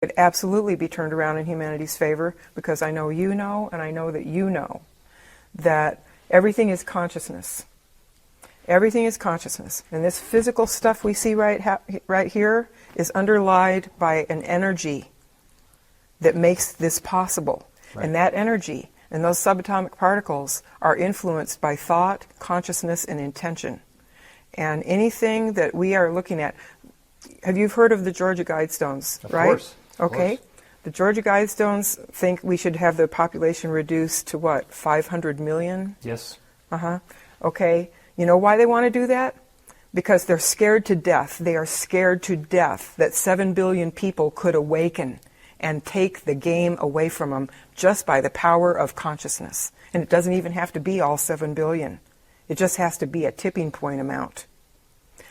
could absolutely be turned around in humanity's favor, because I know you know, and I know that you know, that everything is consciousness. Everything is consciousness. And this physical stuff we see right here is underlied by an energy that makes this possible. Right. And that energy and those subatomic particles are influenced by thought, consciousness, and intention. And anything that we are looking at, have you heard of the Georgia Guidestones, right? Of course. Okay. The Georgia Guidestones think we should have the population reduced to what, 500 million? Yes. Okay. You know why they want to do that? Because they're scared to death. They are scared to death that 7 billion people could awaken and take the game away from them just by the power of consciousness. And it doesn't even have to be all 7 billion. It just has to be a tipping point amount.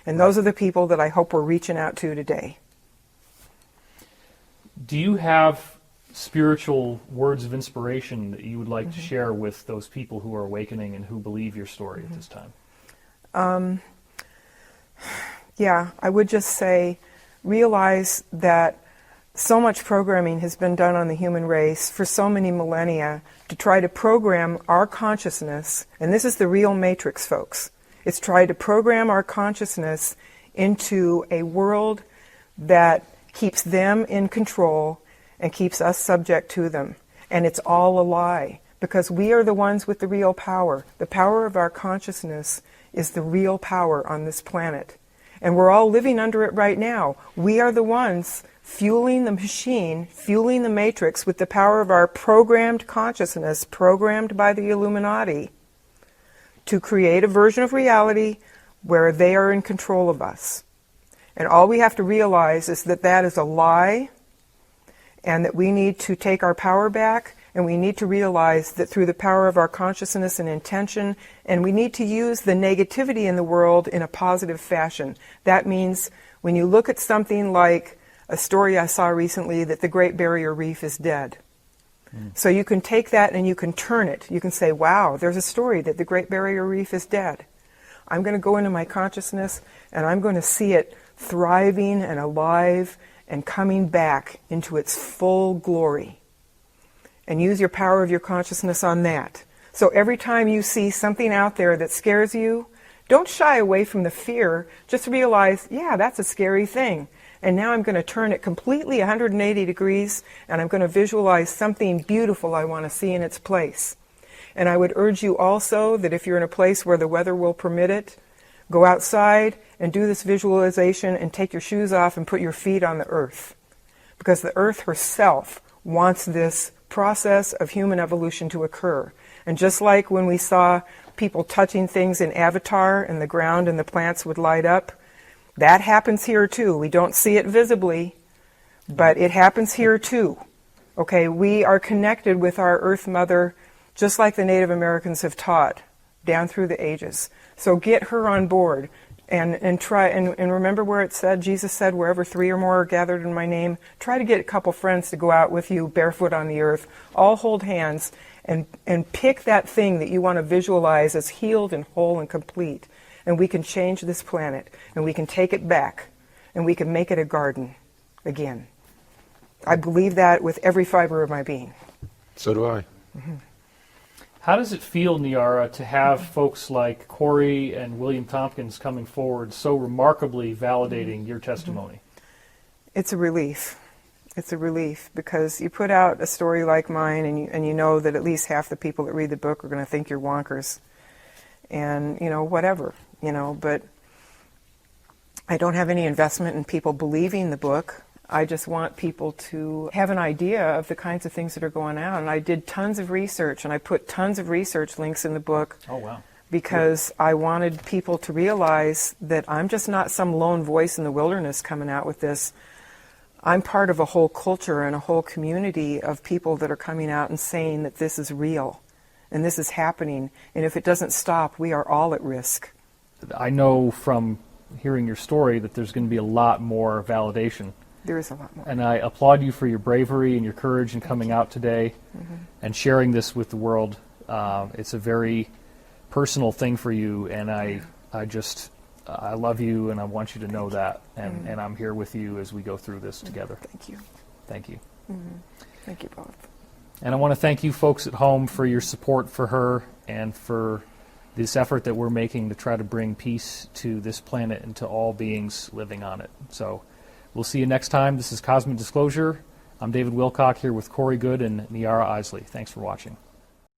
And those are the people that I hope we're reaching out to today. Do you have spiritual words of inspiration that you would like to share with those people who are awakening and who believe your story at this time? Yeah, I would just say, realize that so much programming has been done on the human race for so many millennia to try to program our consciousness, and this is the real matrix, folks. It's try to program our consciousness into a world that keeps them in control and keeps us subject to them. And it's all a lie, because we are the ones with the real power. The power of our consciousness is the real power on this planet. And we're all living under it right now. We are the ones fueling the machine, fueling the matrix with the power of our programmed consciousness, programmed by the Illuminati, to create a version of reality where they are in control of us. And all we have to realize is that that is a lie, and that we need to take our power back, and we need to realize that through the power of our consciousness and intention, and we need to use the negativity in the world in a positive fashion. That means when you look at something like a story I saw recently that the Great Barrier Reef is dead. So you can take that and you can turn it. You can say, wow, there's a story that the Great Barrier Reef is dead. I'm going to go into my consciousness and I'm going to see it thriving and alive and coming back into its full glory. And use your power of your consciousness on that. So every time you see something out there that scares you, don't shy away from the fear. Just realize, yeah, that's a scary thing. And now I'm going to turn it completely 180 degrees, and I'm going to visualize something beautiful I want to see in its place. And I would urge you also that if you're in a place where the weather will permit it, go outside and do this visualization and take your shoes off and put your feet on the earth. Because the earth herself wants this process of human evolution to occur. And just like when we saw people touching things in Avatar and the ground and the plants would light up, that happens here too. We don't see it visibly, but it happens here too. Okay, we are connected with our Earth Mother just like the Native Americans have taught down through the ages. So get her on board and try, and remember where it said, Jesus said, wherever 3 or more are gathered in my name, try to get a couple friends to go out with you barefoot on the earth, all hold hands, and pick that thing that you want to visualize as healed and whole and complete. And we can change this planet, and we can take it back, and we can make it a garden again. I believe that with every fiber of my being. So do I. How does it feel, Niara, to have folks like Corey and William Tompkins coming forward so remarkably validating your testimony? It's a relief. It's a relief, because you put out a story like mine, and you know that at least half the people that read the book are going to think you're wonkers. And, whatever, but I don't have any investment in people believing the book. I just want people to have an idea of the kinds of things that are going on. And I did tons of research, and I put tons of research links in the book. Oh, wow. Because I wanted people to realize that I'm just not some lone voice in the wilderness coming out with this. I'm part of a whole culture and a whole community of people that are coming out and saying that this is real and this is happening. And if it doesn't stop, we are all at risk. I know from hearing your story that there's going to be a lot more validation. There is a lot more. And I applaud you for your bravery and your courage in coming out today and sharing this with the world. It's a very personal thing for you, and I love you, and I want you to know that, and I'm here with you as we go through this together. Thank you. Thank you. Thank you both. And I want to thank you folks at home for your support for her and for this effort that we're making to try to bring peace to this planet and to all beings living on it. So we'll see you next time. This is Cosmic Disclosure. I'm David Wilcock here with Corey Good and Niara Isley. Thanks for watching.